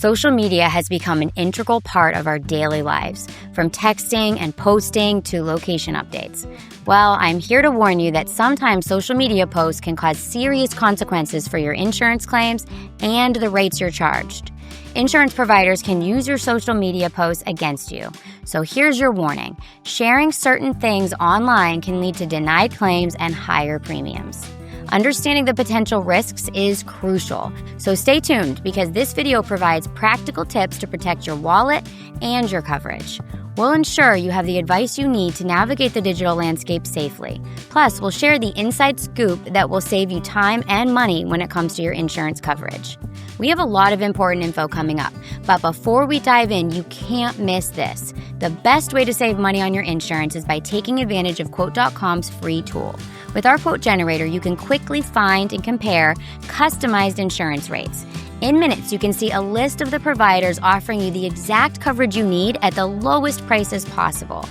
Social media has become an integral part of our daily lives, from texting and posting to location updates. Well, I'm here to warn you that sometimes social media posts can cause serious consequences for your insurance claims and the rates you're charged. Insurance providers can use your social media posts against you. So here's your warning. Sharing certain things online can lead to denied claims and higher premiums. Understanding the potential risks is crucial, so stay tuned because this video provides practical tips to protect your wallet and your coverage. We'll ensure you have the advice you need to navigate the digital landscape safely. Plus, we'll share the inside scoop that will save you time and money when it comes to your insurance coverage. We have a lot of important info coming up, but before we dive in, you can't miss this. The best way to save money on your insurance is by taking advantage of Quote.com's free tool. With our quote generator, you can quickly find and compare customized insurance rates. In minutes, you can see a list of the providers offering you the exact coverage you need at the lowest prices possible.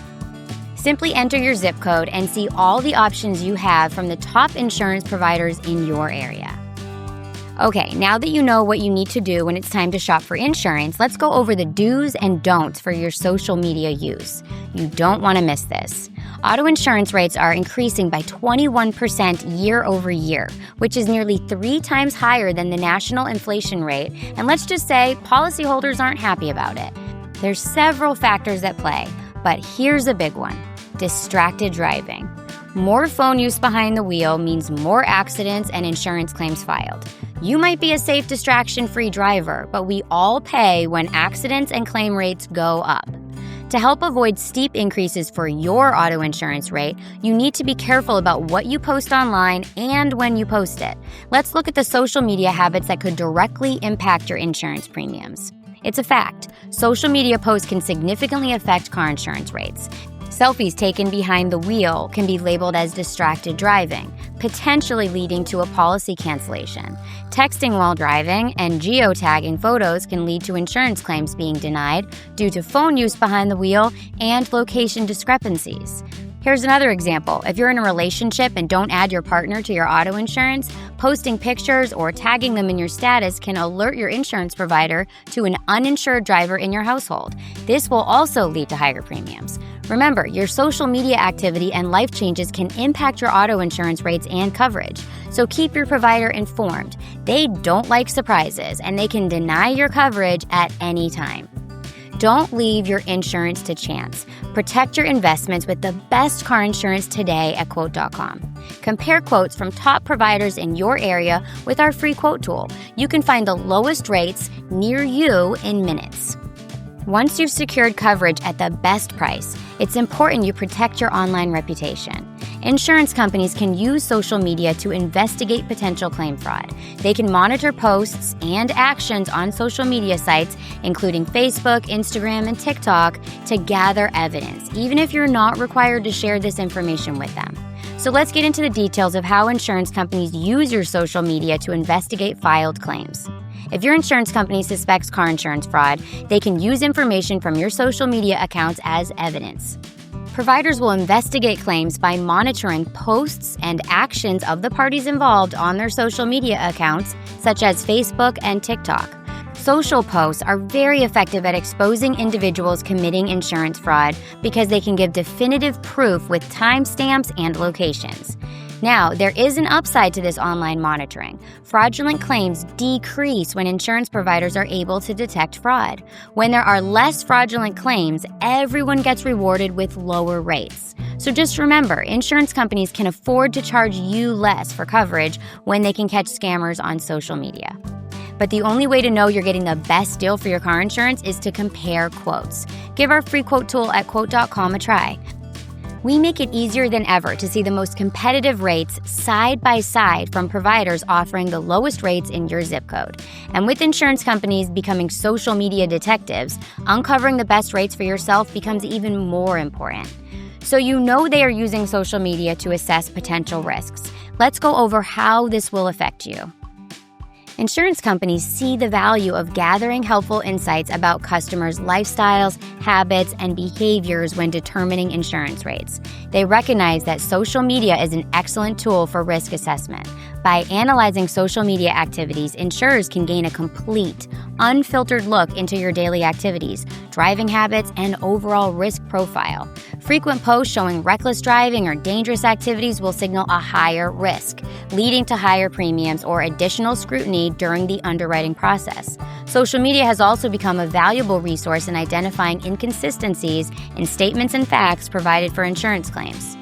Simply enter your zip code and see all the options you have from the top insurance providers in your area. Okay, now that you know what you need to do when it's time to shop for insurance, let's go over the do's and don'ts for your social media use. You don't want to miss this. Auto insurance rates are increasing by 21% year over year, which is nearly 3 times higher than the national inflation rate, and let's just say policyholders aren't happy about it. There's several factors at play, but here's a big one: distracted driving. More phone use behind the wheel means more accidents and insurance claims filed. You might be a safe distraction-free driver, but we all pay when accidents and claim rates go up. To help avoid steep increases for your auto insurance rate, you need to be careful about what you post online and when you post it. Let's look at the social media habits that could directly impact your insurance premiums. It's a fact. Social media posts can significantly affect car insurance rates. Selfies taken behind the wheel can be labeled as distracted driving, potentially leading to a policy cancellation. Texting while driving and geotagging photos can lead to insurance claims being denied due to phone use behind the wheel and location discrepancies. Here's another example. If you're in a relationship and don't add your partner to your auto insurance, posting pictures or tagging them in your status can alert your insurance provider to an uninsured driver in your household. This will also lead to higher premiums. Remember, your social media activity and life changes can impact your auto insurance rates and coverage, so keep your provider informed. They don't like surprises, and they can deny your coverage at any time. Don't leave your insurance to chance. Protect your investments with the best car insurance today at Quote.com. Compare quotes from top providers in your area with our free quote tool. You can find the lowest rates near you in minutes. Once you've secured coverage at the best price, it's important you protect your online reputation. Insurance companies can use social media to investigate potential claim fraud. They can monitor posts and actions on social media sites, including Facebook, Instagram, and TikTok, to gather evidence, even if you're not required to share this information with them. So let's get into the details of how insurance companies use your social media to investigate filed claims. If your insurance company suspects car insurance fraud, they can use information from your social media accounts as evidence. Providers will investigate claims by monitoring posts and actions of the parties involved on their social media accounts, such as Facebook and TikTok. Social posts are very effective at exposing individuals committing insurance fraud because they can give definitive proof with timestamps and locations. Now, there is an upside to this online monitoring. Fraudulent claims decrease when insurance providers are able to detect fraud. When there are less fraudulent claims, everyone gets rewarded with lower rates. So just remember, insurance companies can afford to charge you less for coverage when they can catch scammers on social media. But the only way to know you're getting the best deal for your car insurance is to compare quotes. Give our free quote tool at Quote.com a try. We make it easier than ever to see the most competitive rates side by side from providers offering the lowest rates in your zip code. And with insurance companies becoming social media detectives, uncovering the best rates for yourself becomes even more important. So you know they are using social media to assess potential risks. Let's go over how this will affect you. Insurance companies see the value of gathering helpful insights about customers' lifestyles, habits, and behaviors when determining insurance rates. They recognize that social media is an excellent tool for risk assessment. By analyzing social media activities, insurers can gain a complete, unfiltered look into your daily activities, driving habits, and overall risk profile. Frequent posts showing reckless driving or dangerous activities will signal a higher risk, leading to higher premiums or additional scrutiny during the underwriting process. Social media has also become a valuable resource in identifying inconsistencies in statements and facts provided for insurance claims.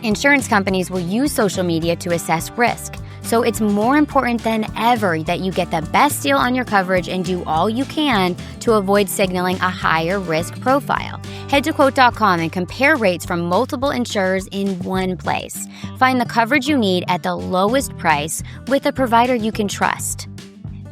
Insurance companies will use social media to assess risk, so it's more important than ever that you get the best deal on your coverage and do all you can to avoid signaling a higher risk profile. Head to Quote.com and compare rates from multiple insurers in one place. Find the coverage you need at the lowest price with a provider you can trust.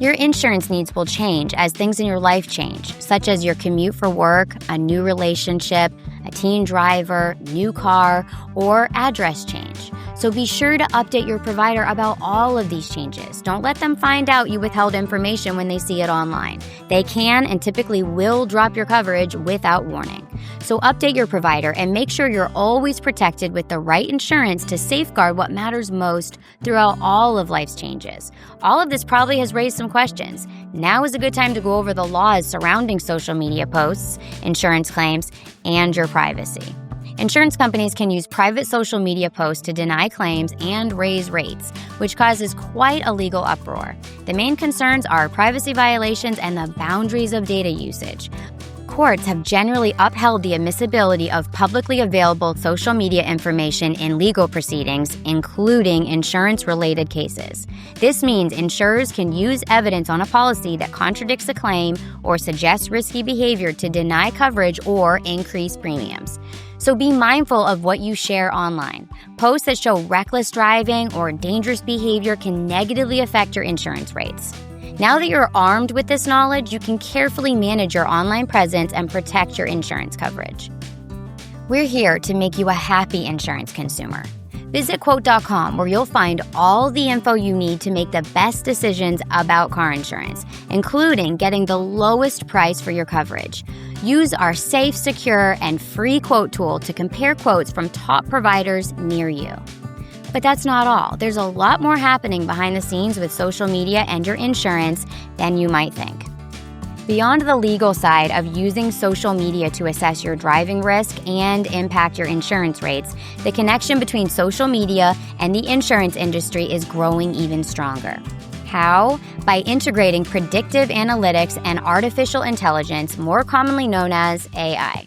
Your insurance needs will change as things in your life change, such as your commute for work, a new relationship, a teen driver, new car, or address change. So be sure to update your provider about all of these changes. Don't let them find out you withheld information when they see it online. They can and typically will drop your coverage without warning. So update your provider and make sure you're always protected with the right insurance to safeguard what matters most throughout all of life's changes. All of this probably has raised some questions. Now is a good time to go over the laws surrounding social media posts, insurance claims, and your privacy. Insurance companies can use private social media posts to deny claims and raise rates, which causes quite a legal uproar. The main concerns are privacy violations and the boundaries of data usage. Courts have generally upheld the admissibility of publicly available social media information in legal proceedings, including insurance-related cases. This means insurers can use evidence on a policy that contradicts a claim or suggests risky behavior to deny coverage or increase premiums. So be mindful of what you share online. Posts that show reckless driving or dangerous behavior can negatively affect your insurance rates. Now that you're armed with this knowledge, you can carefully manage your online presence and protect your insurance coverage. We're here to make you a happy insurance consumer. Visit Quote.com, where you'll find all the info you need to make the best decisions about car insurance, including getting the lowest price for your coverage. Use our safe, secure, and free quote tool to compare quotes from top providers near you. But that's not all. There's a lot more happening behind the scenes with social media and your insurance than you might think. Beyond the legal side of using social media to assess your driving risk and impact your insurance rates, the connection between social media and the insurance industry is growing even stronger. How? By integrating predictive analytics and artificial intelligence, more commonly known as AI.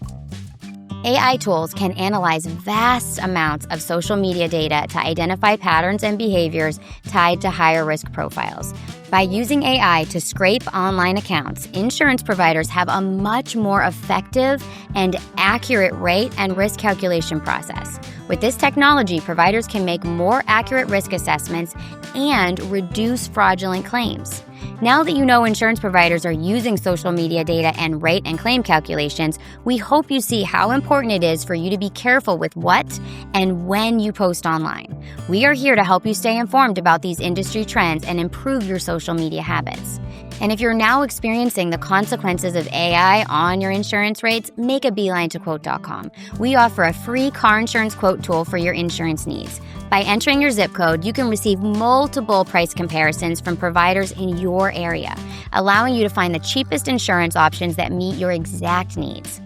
AI tools can analyze vast amounts of social media data to identify patterns and behaviors tied to higher risk profiles. By using AI to scrape online accounts, insurance providers have a much more effective and accurate rate and risk calculation process. With this technology, providers can make more accurate risk assessments and reduce fraudulent claims. Now that you know insurance providers are using social media data and rate and claim calculations, we hope you see how important it is for you to be careful with what and when you post online. We are here to help you stay informed about these industry trends and improve your social media habits. And if you're now experiencing the consequences of AI on your insurance rates, make a beeline to Quote.com. We offer a free car insurance quote tool for your insurance needs. By entering your zip code, you can receive multiple price comparisons from providers in your area, allowing you to find the cheapest insurance options that meet your exact needs.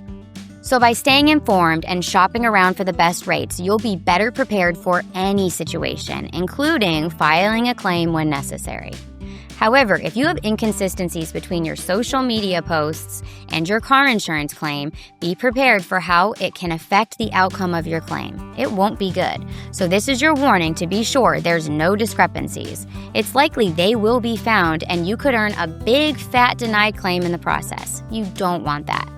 So by staying informed and shopping around for the best rates, you'll be better prepared for any situation, including filing a claim when necessary. However, if you have inconsistencies between your social media posts and your car insurance claim, be prepared for how it can affect the outcome of your claim. It won't be good. So this is your warning to be sure there's no discrepancies. It's likely they will be found and you could earn a big fat denied claim in the process. You don't want that.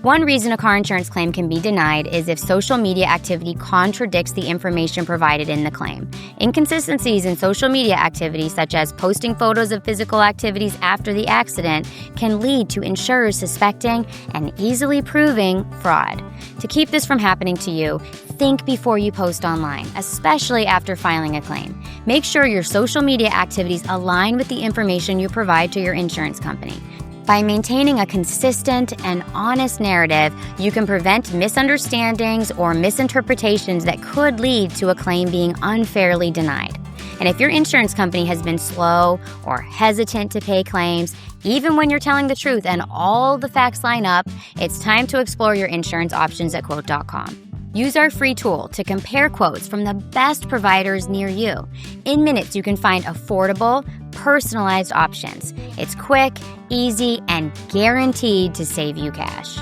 One reason a car insurance claim can be denied is if social media activity contradicts the information provided in the claim. Inconsistencies in social media activity, such as posting photos of physical activities after the accident, can lead to insurers suspecting and easily proving fraud. To keep this from happening to you, think before you post online, especially after filing a claim. Make sure your social media activities align with the information you provide to your insurance company. By maintaining a consistent and honest narrative, you can prevent misunderstandings or misinterpretations that could lead to a claim being unfairly denied. And if your insurance company has been slow or hesitant to pay claims, even when you're telling the truth and all the facts line up, it's time to explore your insurance options at Quote.com. Use our free tool to compare quotes from the best providers near you. In minutes, you can find affordable, personalized options. It's quick, easy, and guaranteed to save you cash.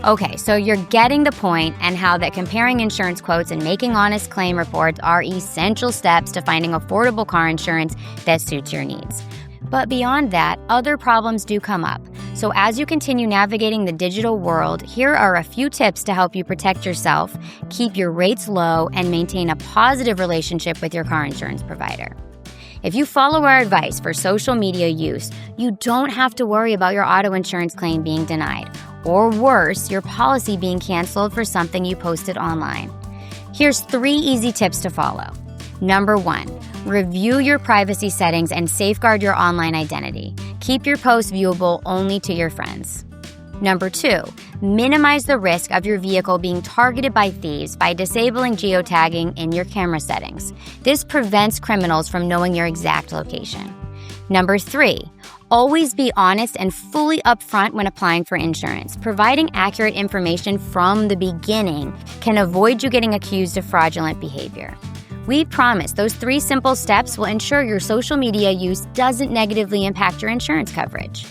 Okay, so you're getting the point and how that comparing insurance quotes and making honest claim reports are essential steps to finding affordable car insurance that suits your needs. But beyond that, other problems do come up. So as you continue navigating the digital world, here are a few tips to help you protect yourself, keep your rates low, and maintain a positive relationship with your car insurance provider. If you follow our advice for social media use, you don't have to worry about your auto insurance claim being denied, or worse, your policy being canceled for something you posted online. Here's 3 easy tips to follow. Number 1, review your privacy settings and safeguard your online identity. Keep your posts viewable only to your friends. Number 2, minimize the risk of your vehicle being targeted by thieves by disabling geotagging in your camera settings. This prevents criminals from knowing your exact location. Number 3, always be honest and fully upfront when applying for insurance. Providing accurate information from the beginning can avoid you getting accused of fraudulent behavior. We promise those 3 simple steps will ensure your social media use doesn't negatively impact your insurance coverage.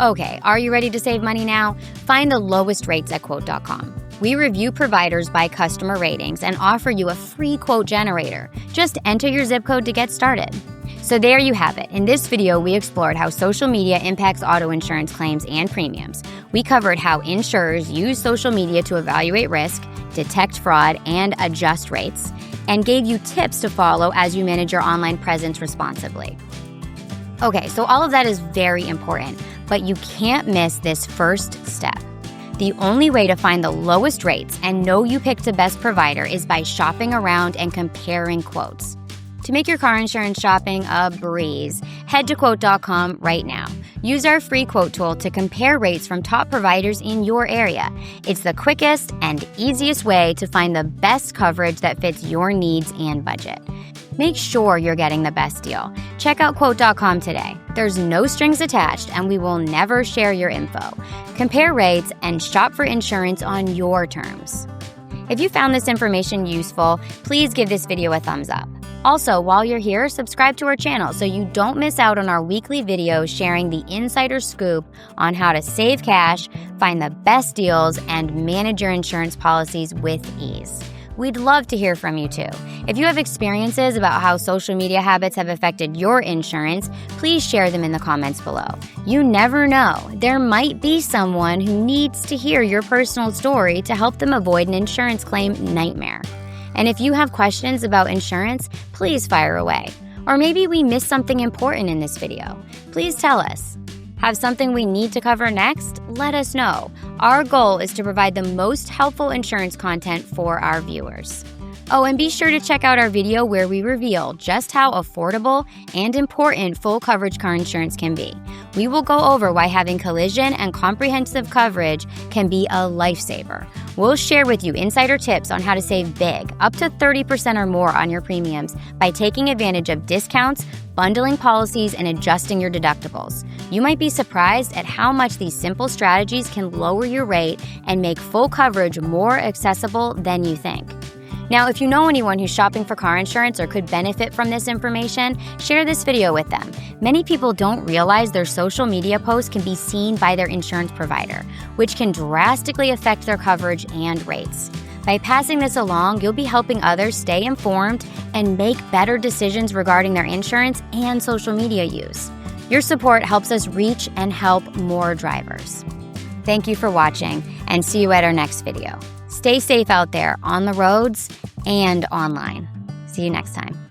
Okay, are you ready to save money now? Find the lowest rates at Quote.com. We review providers by customer ratings and offer you a free quote generator. Just enter your zip code to get started. So there you have it. In this video, we explored how social media impacts auto insurance claims and premiums. We covered how insurers use social media to evaluate risk, detect fraud, and adjust rates, and gave you tips to follow as you manage your online presence responsibly. Okay, so all of that is very important, but you can't miss this first step. The only way to find the lowest rates and know you picked the best provider is by shopping around and comparing quotes. To make your car insurance shopping a breeze, head to Quote.com right now. Use our free quote tool to compare rates from top providers in your area. It's the quickest and easiest way to find the best coverage that fits your needs and budget. Make sure you're getting the best deal. Check out Quote.com today. There's no strings attached, and we will never share your info. Compare rates and shop for insurance on your terms. If you found this information useful, please give this video a thumbs up. Also, while you're here, subscribe to our channel so you don't miss out on our weekly videos sharing the insider scoop on how to save cash, find the best deals, and manage your insurance policies with ease. We'd love to hear from you too. If you have experiences about how social media habits have affected your insurance, please share them in the comments below. You never know, there might be someone who needs to hear your personal story to help them avoid an insurance claim nightmare. And if you have questions about insurance, please fire away. Or maybe we missed something important in this video. Please tell us. Have something we need to cover next? Let us know. Our goal is to provide the most helpful insurance content for our viewers. Oh, and be sure to check out our video where we reveal just how affordable and important full coverage car insurance can be. We will go over why having collision and comprehensive coverage can be a lifesaver. We'll share with you insider tips on how to save big, up to 30% or more on your premiums by taking advantage of discounts, bundling policies, and adjusting your deductibles. You might be surprised at how much these simple strategies can lower your rate and make full coverage more accessible than you think. Now, if you know anyone who's shopping for car insurance or could benefit from this information, share this video with them. Many people don't realize their social media posts can be seen by their insurance provider, which can drastically affect their coverage and rates. By passing this along, you'll be helping others stay informed and make better decisions regarding their insurance and social media use. Your support helps us reach and help more drivers. Thank you for watching, and see you at our next video. Stay safe out there on the roads and online. See you next time.